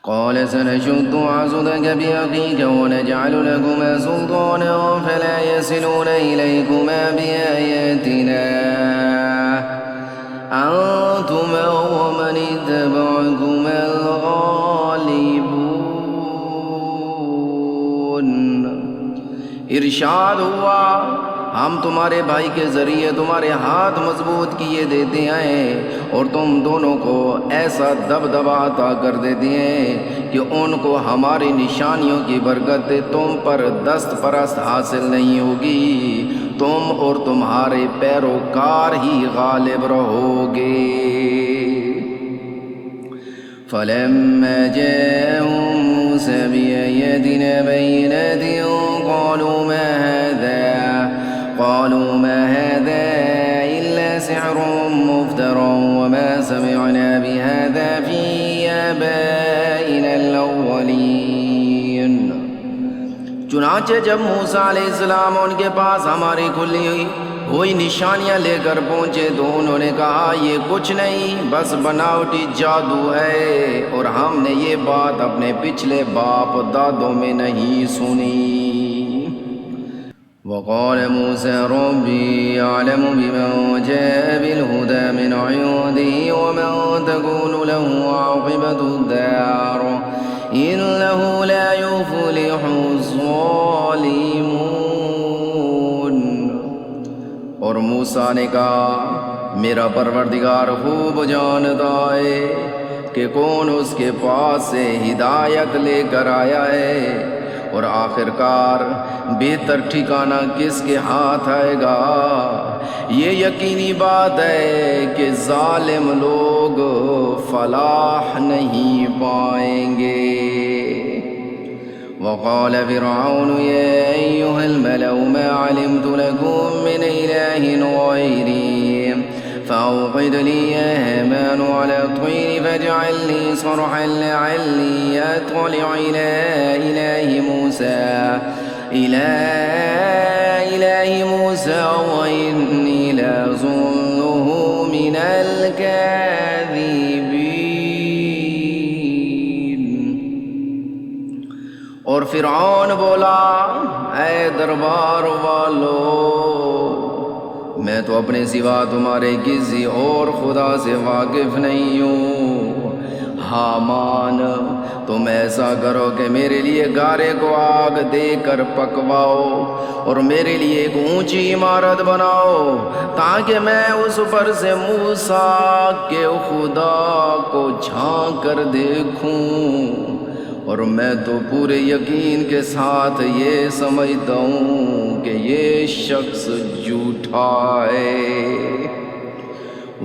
قال سنشد عضدك بأخيك ونجعل لكما سلطانا فلا يصلون إليكما بآياتنا أنتما ومن اتبعكما الغالبون। इरशाद हुआ, हम तुम्हारे भाई के ज़रिए तुम्हारे हाथ मजबूत किए देते हैं और तुम दोनों को ऐसा दबदबा अता कर देते हैं कि उनको हमारी निशानियों की बरकत तुम पर दस्त परस्त हासिल नहीं होगी, तुम और तुम्हारे पैरोकार ही गालिब रहोगे। फलम्मा जाअहुम मूसा बिआयातिना बय्यिनातिन قالوا ما هذا إلا سحر مفترى وما سمعنا بهذا في آبائنا الأولين। चुनाचे जब मूसा अलैहिस्सलाम उनके पास हमारी खुली हुई निशानियां लेकर पहुंचे तो उन्होंने कहा, ये कुछ नहीं बस बनावटी जादू है और हमने ये बात अपने पिछले बाप दादों में नहीं सुनी। وقال موسى ربي أعلم بمن جاء بالهدى من عنده ومن تكون له عاقبة الدار إنه لا يفلح الظالمون। और मूसा ने कहा, मेरा परवरदिगार खूब जानता है कि कौन उसके पास से हिदायत लेकर आया है और आखिरकार बेहतर ठिकाना किसके हाथ आएगा। ये यकीनी बात है कि जालिम लोग फलाह नहीं पाएंगे। वक़ाल फ़िरऔन या अय्युहल मलअ मा अलिमतु लकुम मिन इलाहिन ग़ैरी فأوقد لي يا هامان على الطين فاجعل لي صرحا لعلي أطلع إلى إله موسى وإني لأظنه من الكاذبين। और फ़िरऔन बोला, ऐ दरबार वालों, मैं तो अपने सिवा तुम्हारे किसी और खुदा से वाकिफ नहीं हूँ। हामान, तुम ऐसा करो कि मेरे लिए गारे को आग देकर पकवाओ और मेरे लिए एक ऊंची इमारत बनाओ ताकि मैं उस पर से मूसा के खुदा को झांक कर देखूं। और मैं तो पूरे यकीन के साथ ये समझता हूँ कि ये शख्स झूठा है।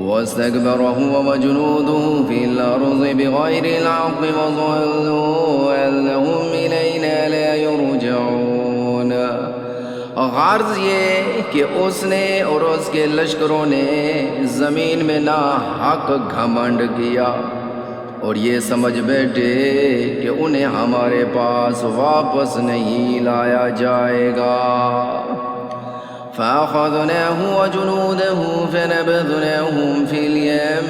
वस्तकबर हुवा वजुनूदुहु फिल अर्ज़ि बिग़ैरिल हक़्क़ि वज़न्नु अन्नहुम इलैना ला युरजऊन। गर्ज़ ये कि उसने और उसके लश्करों ने ज़मीन में ना हक घमंड किया और ये समझ बैठे कि उन्हें हमारे पास वापस नहीं लाया जाएगा। فأخذناه وجنوده فنبذناهم في اليم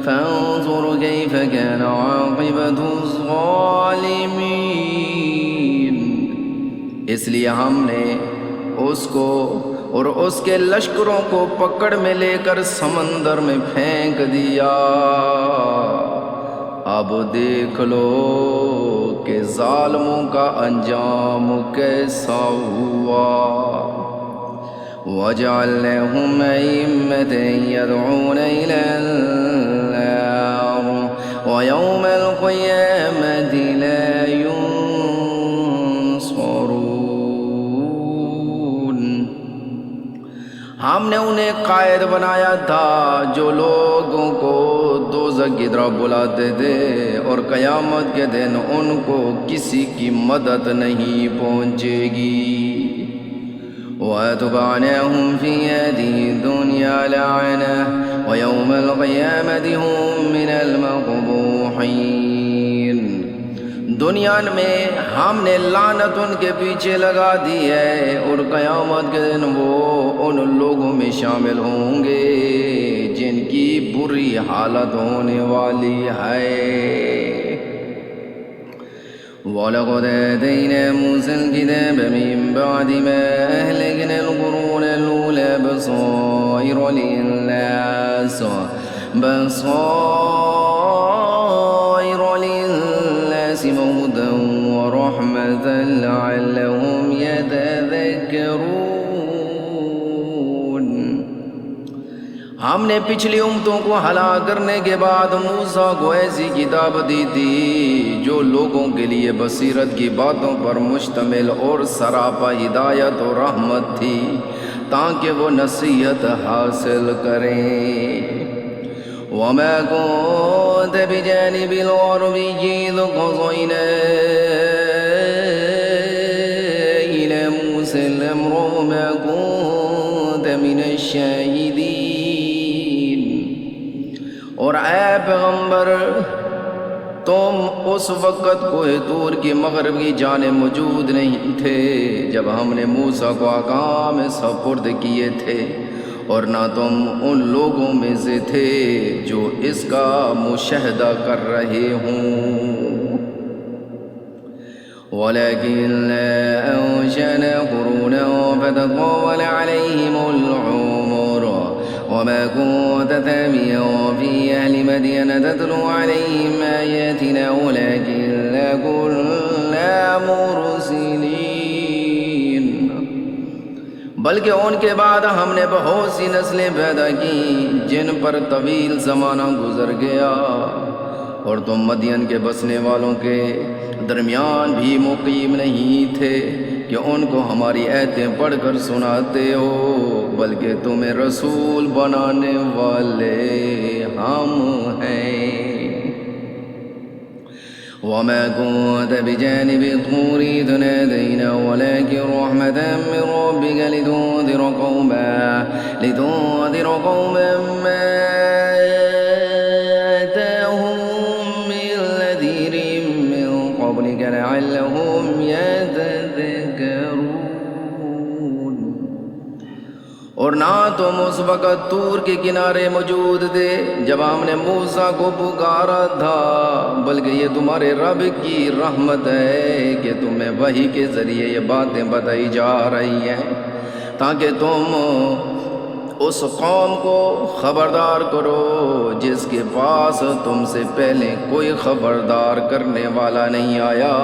فانظر كيف كان عاقبة الظالمين। इसलिए हमने उसको और उसके लश्करों को पकड़ में लेकर समंदर में फेंक दिया। अब देख लो कि जालिमों का अंजाम कैसा हुआ। वजअलनाहुम अइम्मतन यदऊना इलन नार व यौमल क़ियामति ला युनसरून। हमने उन्हें कायद बनाया था जो लोगों को दोज़ख की तरफ बुलाते थे और क़यामत के दिन उनको किसी की मदद नहीं पहुँचेगी। वअतबअनाहुम फ़ी हाज़िहि दुनिया लअना व यौमल क़ियामति हुम मिनल मक़बूहीन। दुनिया में हमने लानत उनके पीछे लगा दी है और क़यामत के दिन वो उन लोगों में शामिल होंगे जिनकी बुरी हालत होने वाली है। वलक़द आतैना मूसल किताब मिन बअदि मा अहलकना अल-क़ुरून अल-ऊला बसाइर लिन्नास वहुदन व रहमतन लअल्लहुम यतज़क्करून। हमने पिछली उम्मतों को हलाक करने के बाद मूसा को ऐसी किताब दी थी जो लोगों के लिए बसीरत की बातों पर मुश्तमिल और सरापा हिदायत और रहमत थी, ताकि वो नसीहत हासिल करें। वमा कुन्त बिजानिबिल ग़रबिय्यि इज़ क़ज़यना इला मूसल अम्र वमा कुन्त मिनश्शाहिदीन। और ऐ पैगम्बर, तुम उस वक़्त कोहे तूर की मग़रिब की जानिब मौजूद नहीं थे जब हमने मूसा को अहकाम सपुर्द किए थे, और ना तुम उन लोगों में से थे जो इसका मुशाहदा कर रहे हों। वलकिन अंशअना क़ुरूनन फततावल अलैहिमुल उमर वमा कुन्त ताबियन फ़ी अहलि मदयन ततलू अलैहिम आयातिना वलकिन्ना कुन्ना मुरसिलीन। बल्कि उनके बाद हमने बहुत सी नस्लें पैदा की जिन पर तवील ज़माना गुजर गया, और तुम मदियन के बसने वालों के दरमियान भी मुकीम नहीं थे कि उनको हमारी आयतें पढ़कर सुनाते हो, बल्कि तुम्हें रसूल बनाने वाले हम हैं। वमा कुन्त बिजानिबि त्तूरि इज़ नादैना वलकिन रहमतन मिन रब्बिका लितुन्ज़िरा क़ौमन मा आताहुम मिन नज़ीरिन मिन क़ब्लिका लअल्लहुम यतज़क्करून। और ना तुम उस वक़्त तूर के किनारे मौजूद थे जब हमने मूसा को पुकारा था, बल्कि ये तुम्हारे रब की रहमत है कि तुम्हें वही के ज़रिए ये बातें बताई जा रही हैं, ताकि तुम उस कौम को ख़बरदार करो जिसके पास तुमसे पहले कोई ख़बरदार करने वाला नहीं आया,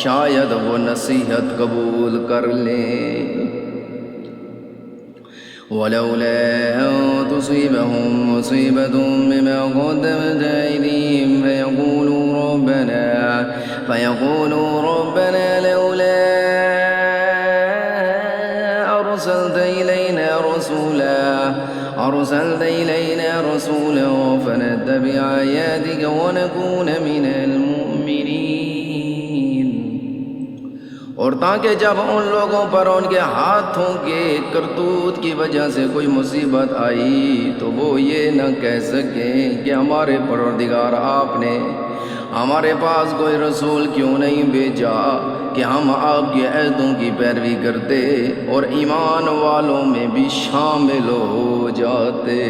शायद वो नसीहत कबूल कर लें। वलौला अन तुसीबहुम मुसीबतुम बिमा क़द्दमत अयदीहिम फयक़ूलू रब्बना लौला अरसलत इलैना रसूला फनत्तबिअ आयातिक वनकून मिनल मुअ्मिनीन। और ताकि जब उन लोगों पर उनके हाथों के करतूत की वजह से कोई मुसीबत आई तो वो ये न कह सकें कि हमारे परवरदिगार आपने हमारे पास कोई रसूल क्यों नहीं भेजा कि हम आपकी अहदों की पैरवी करते और ईमान वालों में भी शामिल हो जाते।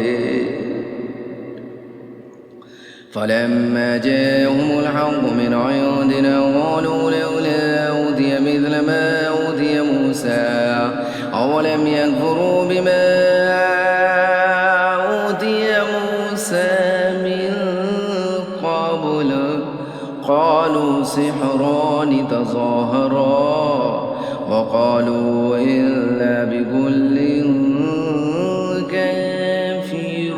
फलम्मा जाअहुमुल हक़्क़ु मिन इंदिना क़ालू लौला ऊतिय मिस्ल मा ऊतिय मूसा अवलम यकफ़ुरू बिमा ऊतिय मूसा मिन क़ब्ल क़ालू सिहरान तज़ाहरा वक़ालू इन्ना बिकुल्लिन काफ़िरून।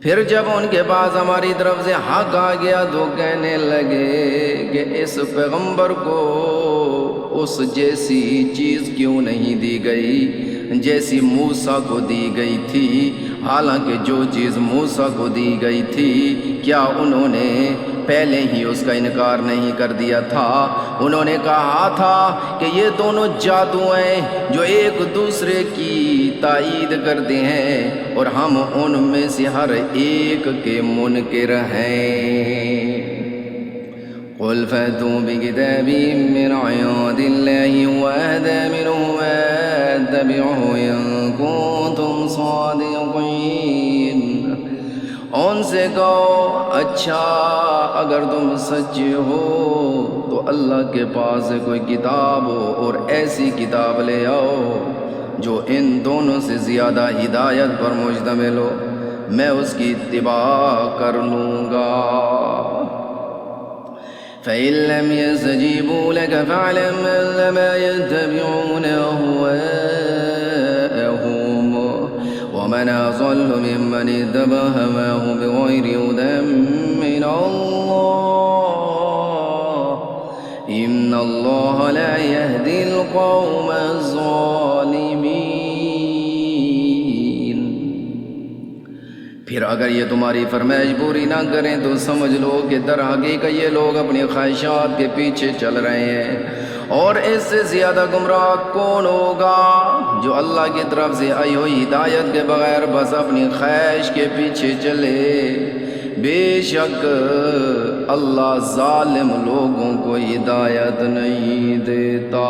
फिर जब उनके पास हमारी तरफ से हक़ आ गया तो कहने लगे कि इस पैगंबर को उस जैसी चीज़ क्यों नहीं दी गई जैसी मूसा को दी गई थी, हालांकि जो चीज़ मूसा को दी गई थी क्या उन्होंने पहले ही उसका इनकार नहीं कर दिया था? उन्होंने कहा था कि ये दोनों जादू हैं जो एक दूसरे की तायीद करते हैं और हम उनमें से हर एक के मुनकिर हैं। क़ुल फ़अतू बिकिताबिम मिन इंदिल्लाहि व अहदा मिन्हु वत्तबिऊहु इन कुन्तुम सादिक़ीन। उनसे कहो अच्छा अगर तुम सच्चे हो तो अल्लाह के पास से कोई किताब हो और ऐसी किताब ले आओ जो इन दोनों से ज़्यादा हिदायत पर मुश्तमिल हो, मैं उसकी इत्तिबा कर लूँगा। फ़इन लम यस्तजीबू लक फ़अलम अन्नमा यत्तबिऊन अहवाअहुम वमन अज़ल्लु मिम्मन इत्तबअ हवाहु बिग़ैरि हुदन मिनल्लाह इन्नल्लाह ला यहदिल क़ौमज़ ज़ालिमीन। फिर अगर ये तुम्हारी फरमाइश पूरी ना करें तो समझ लो कि दर हकीकत ये लोग अपनी ख्वाहिशात के पीछे चल रहे हैं। और इससे ज़्यादा गुमराह कौन होगा जो अल्लाह की तरफ से आई हुई हिदायत के बग़ैर बस अपनी ख्वाहिश के पीछे चले। बेशक अल्लाह ज़ालिम लोगों को हिदायत नहीं देता।